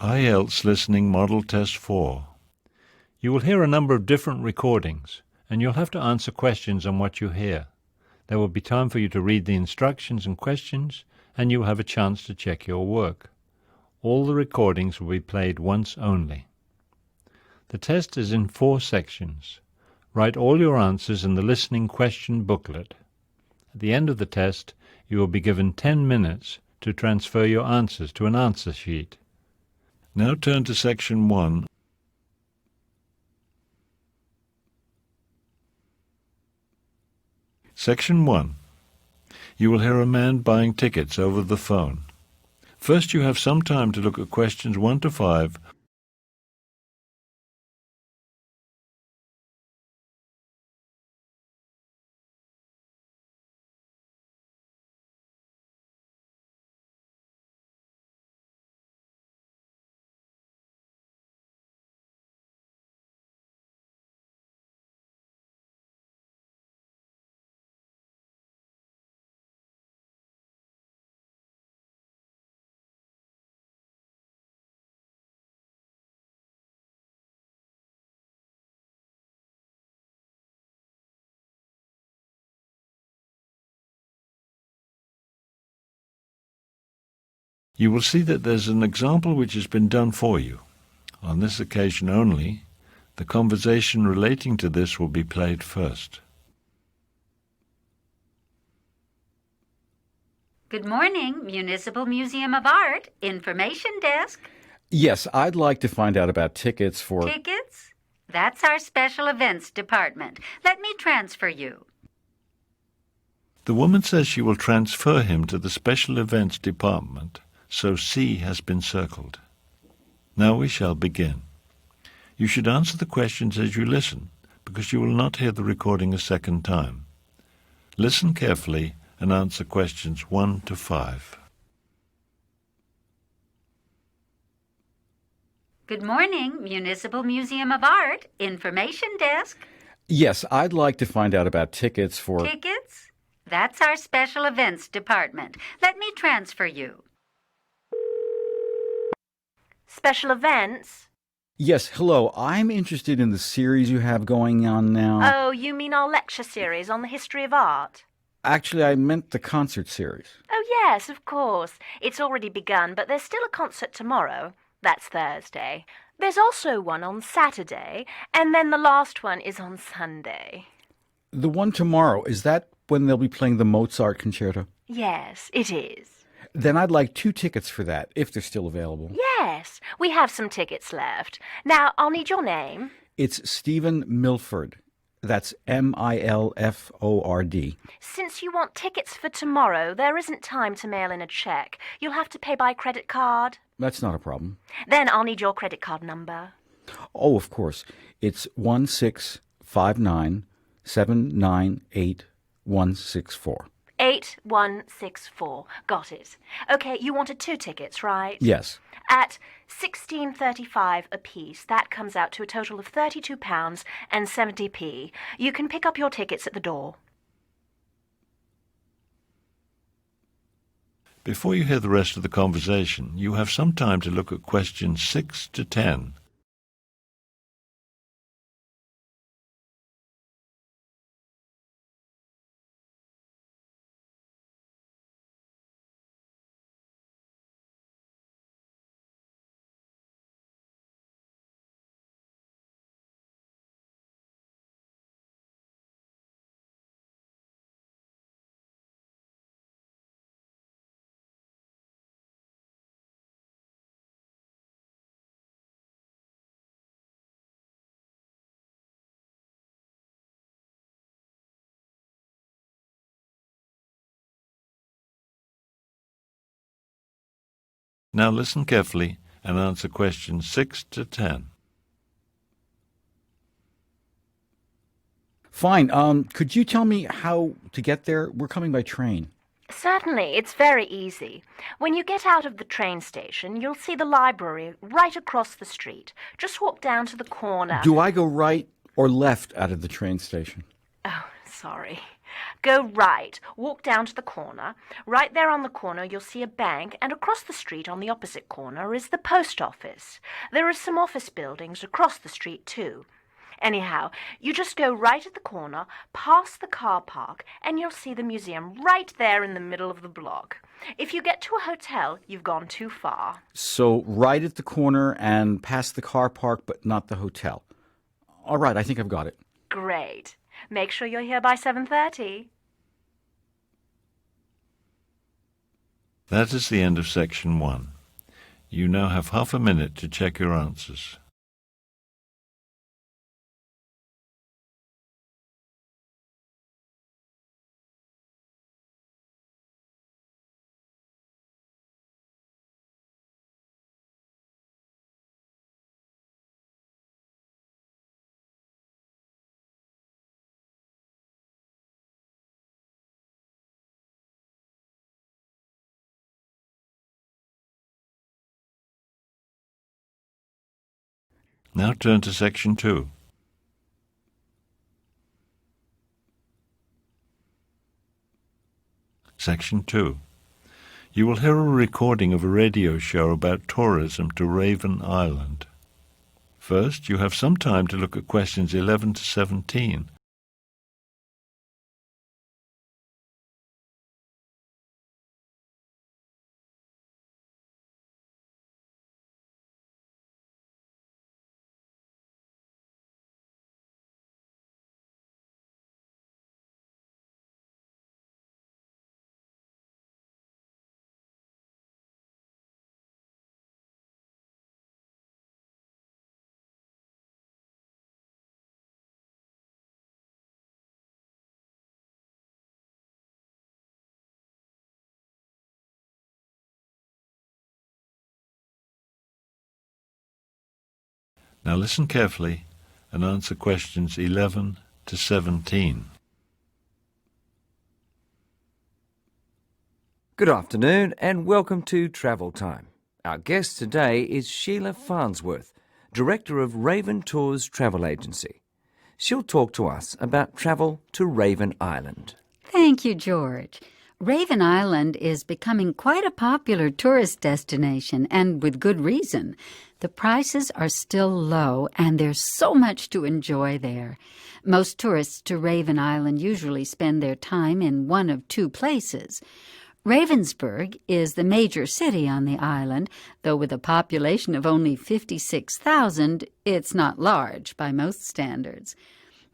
Ielts Listening Model Test 4. You will hear a number of different recordings, and you'll have to answer questions on what you hear. There will be time for you to read the instructions and questions, and you will have a chance to check your work. All the recordings will be played once only. The test is in 4 sections. Write all your answers in the listening question booklet. At the end of the test, you will be given 10 minutes to transfer your answers to an answer sheet. Now turn to Section 1. Section 1. You will hear a man buying tickets over the phone. First, you have some time to look at questions 1 to 5. You will see that there's an example which has been done for you. On this occasion only, the conversation relating to this will be played first. Good morning, Municipal Museum of Art, Information Desk. Yes, I'd like to find out about tickets for... Tickets? That's our Special Events Department. Let me transfer you. The woman says she will transfer him to the Special Events Department, so C has been circled. Now we shall begin. You should answer the questions as you listen, because you will not hear the recording a second time. Listen carefully and answer questions 1 to 5. Good morning, Municipal Museum of Art, Information Desk. Yes, I'd like to find out about tickets for... Tickets? That's our Special Events Department. Let me transfer you. Special events? Yes, hello. I'm interested in the series you have going on now. Oh, you mean our lecture series on the history of art? Actually, I meant the concert series. Oh, yes, of course. It's already begun, but there's still a concert tomorrow. That's Thursday. There's also one on Saturday, and then the last one is on Sunday. The one tomorrow, is that when they'll be playing the Mozart concerto? Yes, it is. Then I'd like 2 tickets for that, if they're still available. Yes, we have some tickets left. Now, I'll need your name. It's Stephen Milford. That's Milford. Since you want tickets for tomorrow, there isn't time to mail in a check. You'll have to pay by credit card. That's not a problem. Then I'll need your credit card number. Oh, of course. It's 1659798 8164. Got it. Okay, you wanted 2 tickets, right? Yes. At $16.35 apiece, that comes out to a total of £32.70. You can pick up your tickets at the door. Before you hear the rest of the conversation, you have some time to look at questions 6 to 10. Now listen carefully and answer questions 6 to 10. Fine. Could you tell me how to get there? We're coming by train. Certainly, it's very easy. When you get out of the train station, you'll see the library right across the street. Just walk down to the corner. Do I go right or left out of the train station? Oh, sorry. Go right, walk down to the corner. Right there on the corner you'll see a bank, and across the street on the opposite corner is the post office. There are some office buildings across the street too. Anyhow, you just go right at the corner, past the car park, and you'll see the museum right there in the middle of the block. If you get to a hotel, you've gone too far. So right at the corner and past the car park, but not the hotel. All right, I think I've got it. Great. Make sure you're here by 7:30. That is the end of section 1. You now have half a minute to check your answers. Now turn to section 2. Section 2. You will hear a recording of a radio show about tourism to Raven Island. First, you have some time to look at questions 11 to 17. Now listen carefully and answer questions 11 to 17. Good afternoon and welcome to Travel Time. Our guest today is Sheila Farnsworth, Director of Raven Tours Travel Agency. She'll talk to us about travel to Raven Island. Thank you, George. Raven Island is becoming quite a popular tourist destination, and with good reason. The prices are still low, and there's so much to enjoy there. Most tourists to Raven Island usually spend their time in one of two places. Ravensburg is the major city on the island, though with a population of only 56,000, it's not large by most standards.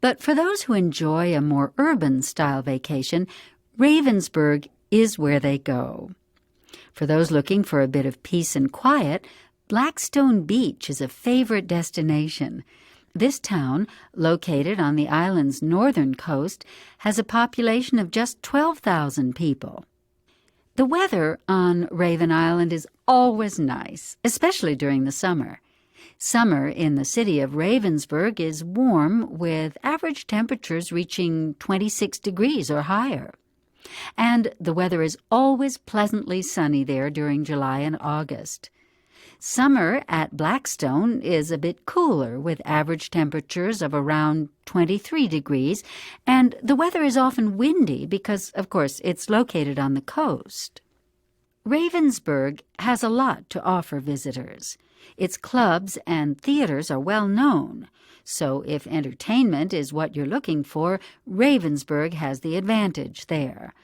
But for those who enjoy a more urban-style vacation, Ravensburg is where they go. For those looking for a bit of peace and quiet, Blackstone Beach is a favorite destination. This town, located on the island's northern coast, has a population of just 12,000 people. The weather on Raven Island is always nice, especially during the summer. Summer in the city of Ravensburg is warm, with average temperatures reaching 26 degrees or higher. And the weather is always pleasantly sunny there during July and August. Summer at Blackstone is a bit cooler, with average temperatures of around 23 degrees, and the weather is often windy because, of course, it's located on the coast. Ravensburg has a lot to offer visitors. Its clubs and theaters are well known, so if entertainment is what you're looking for, Ravensburg has the advantage there.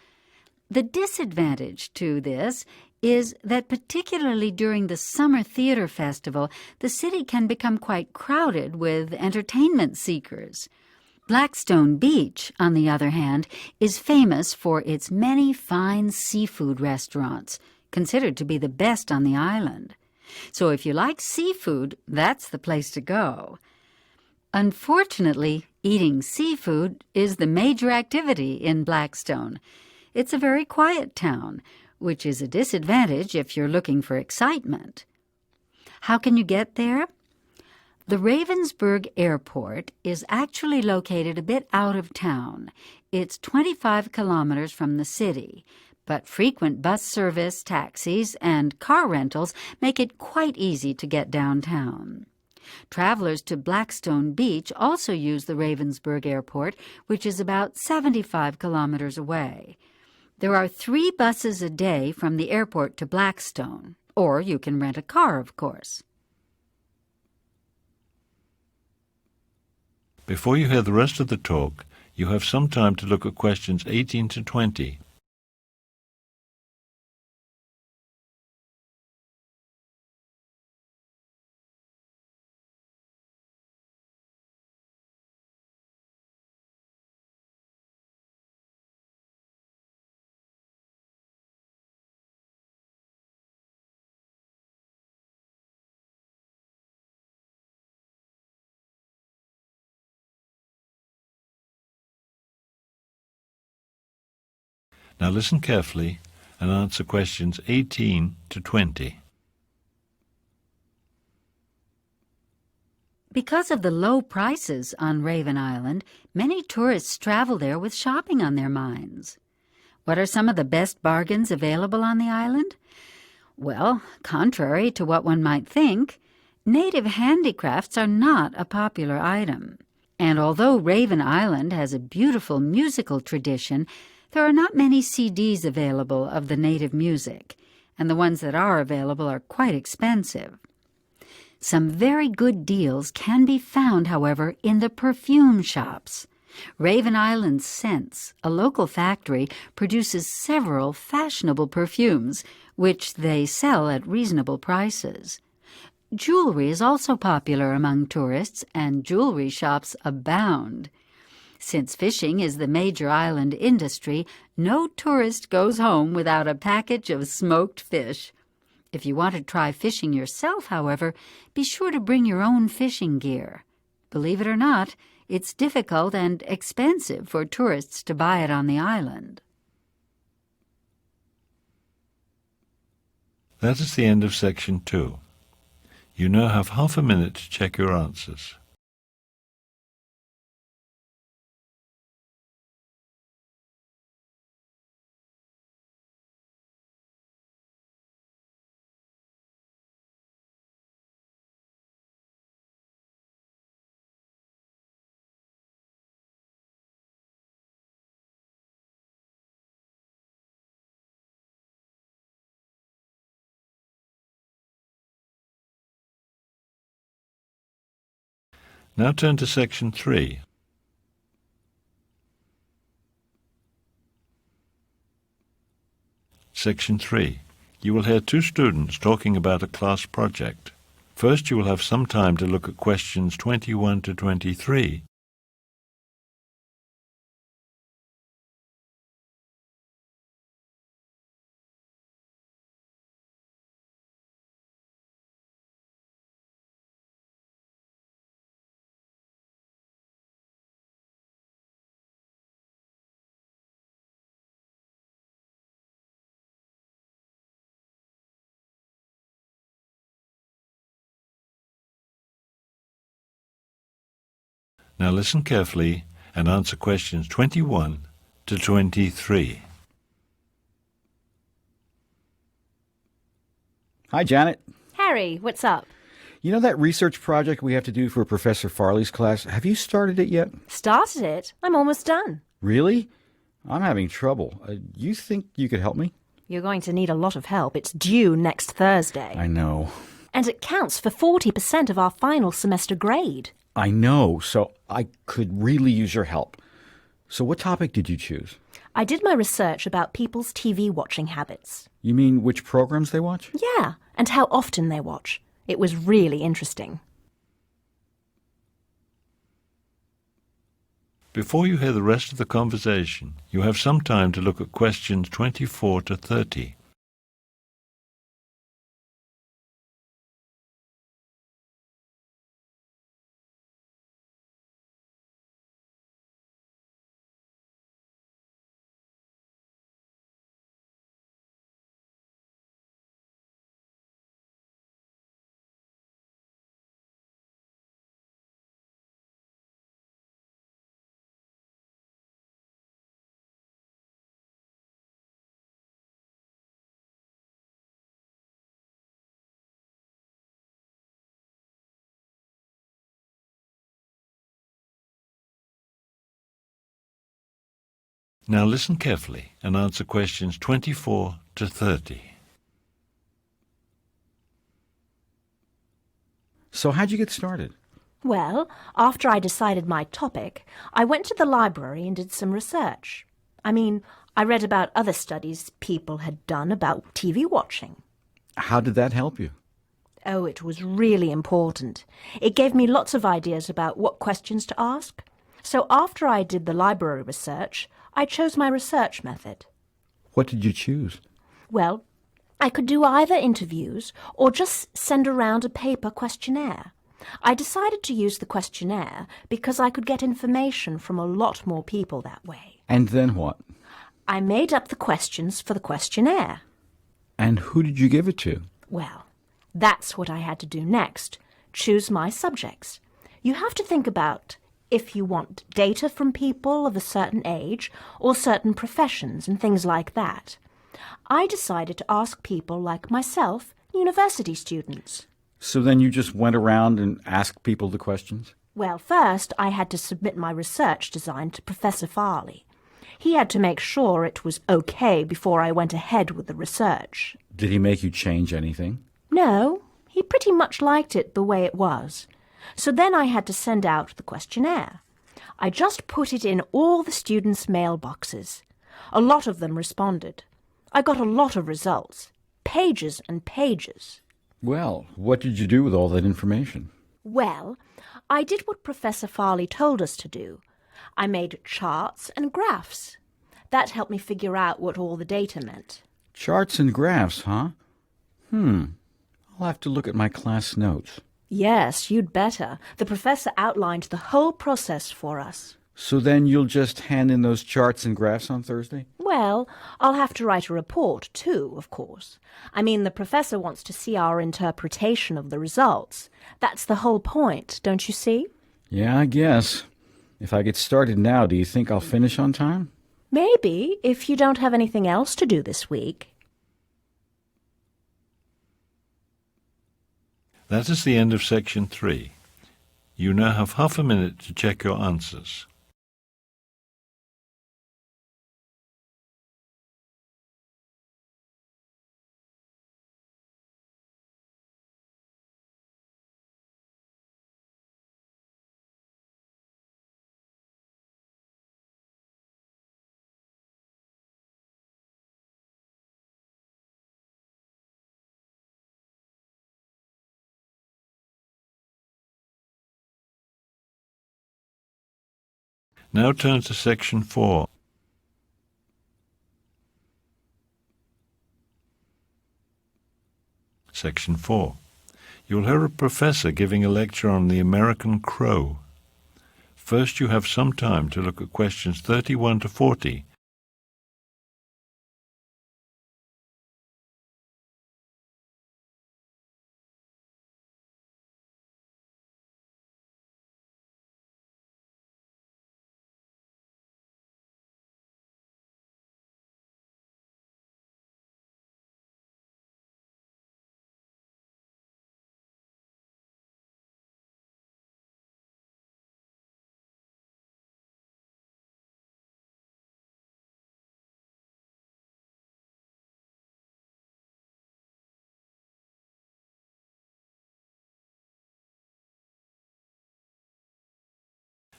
The disadvantage to this is that particularly during the Summer Theater Festival, the city can become quite crowded with entertainment seekers. Blackstone Beach, on the other hand, is famous for its many fine seafood restaurants, considered to be the best on the island. So if you like seafood, that's the place to go. Unfortunately, eating seafood is the major activity in Blackstone. It's a very quiet town, which is a disadvantage if you're looking for excitement. How can you get there? The Ravensburg Airport is actually located a bit out of town. It's 25 kilometers from the city, but frequent bus service, taxis, and car rentals make it quite easy to get downtown. Travelers to Blackstone Beach also use the Ravensburg Airport, which is about 75 kilometers away. There are 3 buses a day from the airport to Blackstone, or you can rent a car, of course. Before you hear the rest of the talk, you have some time to look at questions 18 to 20. Now listen carefully and answer questions 18 to 20. Because of the low prices on Raven Island, many tourists travel there with shopping on their minds. What are some of the best bargains available on the island? Well, contrary to what one might think, native handicrafts are not a popular item. And although Raven Island has a beautiful musical tradition, there are not many CDs available of the native music, and the ones that are available are quite expensive. Some very good deals can be found, however, in the perfume shops. Raven Island Scents, a local factory, produces several fashionable perfumes, which they sell at reasonable prices. Jewelry is also popular among tourists, and jewelry shops abound. Since fishing is the major island industry, no tourist goes home without a package of smoked fish. If you want to try fishing yourself, however, be sure to bring your own fishing gear. Believe it or not, it's difficult and expensive for tourists to buy it on the island. That is the end of section 2. You now have half a minute to check your answers. Now turn to section 3. Section 3. You will hear 2 students talking about a class project. First, you will have some time to look at questions 21 to 23. Now listen carefully and answer questions 21 to 23. Hi, Janet. Harry, what's up? You know that research project we have to do for Professor Farley's class? Have you started it yet? Started it? I'm almost done. Really? I'm having trouble. You think you could help me? You're going to need a lot of help. It's due next Thursday. I know. And it counts for 40% of our final semester grade. I know, so I could really use your help. So what topic did you choose? I did my research about people's TV watching habits. You mean which programs they watch? Yeah, and how often they watch. It was really interesting. Before you hear the rest of the conversation, you have some time to look at questions 24 to 30. Now listen carefully and answer questions 24 to 30. So how'd you get started? Well, after I decided my topic, I went to the library and did some research. I read about other studies people had done about TV watching. How did that help you? Oh, it was really important. It gave me lots of ideas about what questions to ask. So after I did the library research, I chose my research method. What did you choose? Well, I could do either interviews or just send around a paper questionnaire. I decided to use the questionnaire because I could get information from a lot more people that way. And then what? I made up the questions for the questionnaire. And who did you give it to? Well, that's what I had to do next. Choose my subjects. You have to think about if you want data from people of a certain age or certain professions and things like that. I decided to ask people like myself, university students. So then you just went around and asked people the questions? Well, first I had to submit my research design to Professor Farley. He had to make sure it was okay before I went ahead with the research. Did he make you change anything? No, he pretty much liked it the way it was. So then I had to send out the questionnaire. I just put it in all the students' mailboxes. A lot of them responded. I got a lot of results. Pages and pages. Well, what did you do with all that information? Well, I did what Professor Farley told us to do. I made charts and graphs. That helped me figure out what all the data meant. Charts and graphs, huh? I'll have to look at my class notes. Yes, you'd better. The professor outlined the whole process for us. So then you'll just hand in those charts and graphs on Thursday? Well, I'll have to write a report too, of course. The professor wants to see our interpretation of the results. That's the whole point, don't you see? Yeah, I guess. If I get started now, do you think I'll finish on time? Maybe, if you don't have anything else to do this week. That is the end of section 3. You now have half a minute to check your answers. Now turn to section 4. Section 4. You'll hear a professor giving a lecture on the American crow. First, you have some time to look at questions 31 to 40.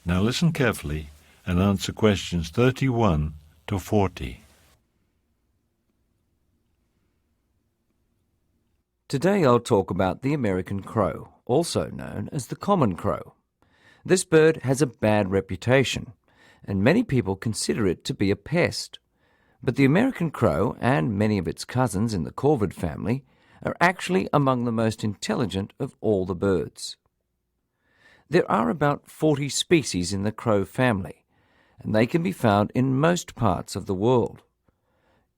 Now listen carefully and answer questions 31 to 40. Today I'll talk about the American crow, also known as the common crow. This bird has a bad reputation, and many people consider it to be a pest. But the American crow and many of its cousins in the corvid family are actually among the most intelligent of all the birds. There are about 40 species in the crow family, and they can be found in most parts of the world.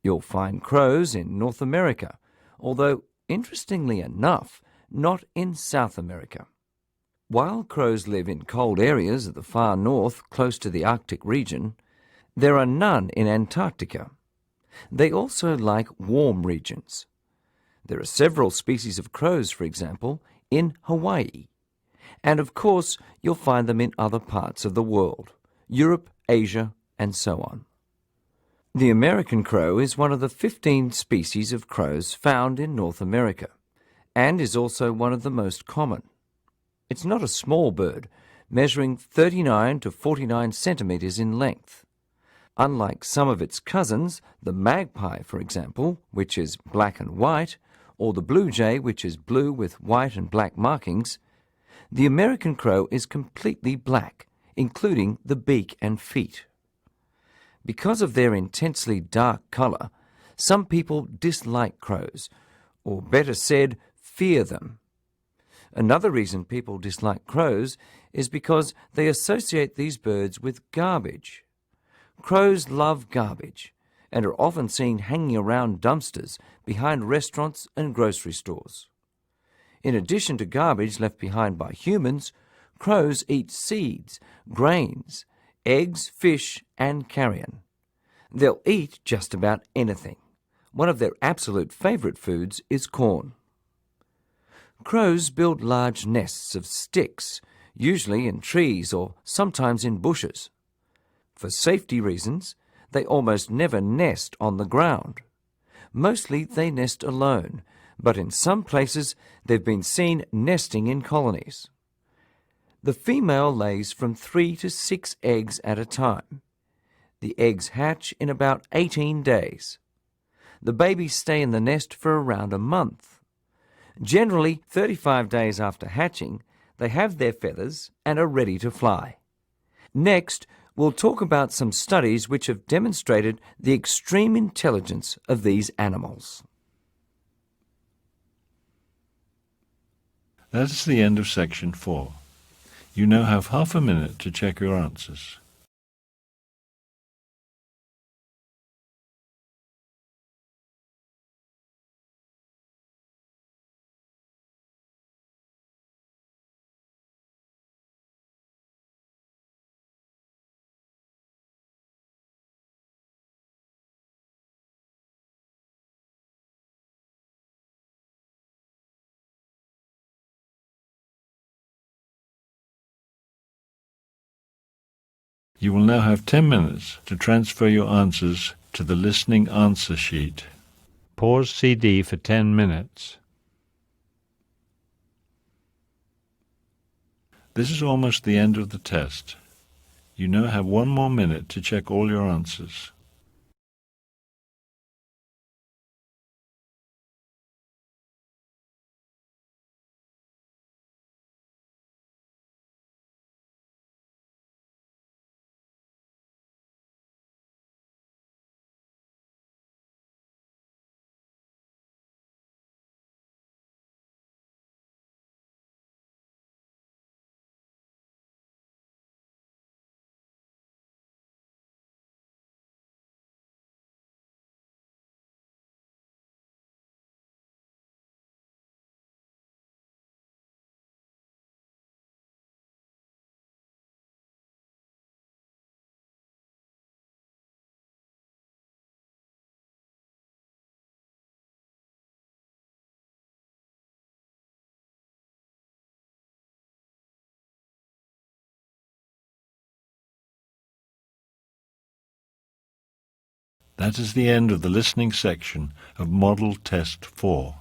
You'll find crows in North America, although, interestingly enough, not in South America. While crows live in cold areas of the far north close to the Arctic region, there are none in Antarctica. They also like warm regions. There are several species of crows, for example, in Hawaii. And of course, you'll find them in other parts of the world, Europe, Asia, and so on. The American crow is one of the 15 species of crows found in North America, and is also one of the most common. It's not a small bird, measuring 39 to 49 centimetres in length. Unlike some of its cousins, the magpie, for example, which is black and white, or the blue jay, which is blue with white and black markings, the American crow is completely black, including the beak and feet. Because of their intensely dark colour, some people dislike crows, or better said, fear them. Another reason people dislike crows is because they associate these birds with garbage. Crows love garbage and are often seen hanging around dumpsters behind restaurants and grocery stores. In addition to garbage left behind by humans, crows eat seeds, grains, eggs, fish, and carrion. They'll eat just about anything. One of their absolute favourite foods is corn. Crows build large nests of sticks, usually in trees or sometimes in bushes. For safety reasons, they almost never nest on the ground. Mostly they nest alone, but in some places they've been seen nesting in colonies. The female lays from 3 to 6 eggs at a time. The eggs hatch in about 18 days. The babies stay in the nest for around a month. Generally, 35 days after hatching, they have their feathers and are ready to fly. Next, we'll talk about some studies which have demonstrated the extreme intelligence of these animals. That is the end of section 4. You now have half a minute to check your answers. You will now have 10 minutes to transfer your answers to the listening answer sheet. Pause CD for 10 minutes. This is almost the end of the test. You now have 1 more minute to check all your answers. That is the end of the listening section of Model Test 4.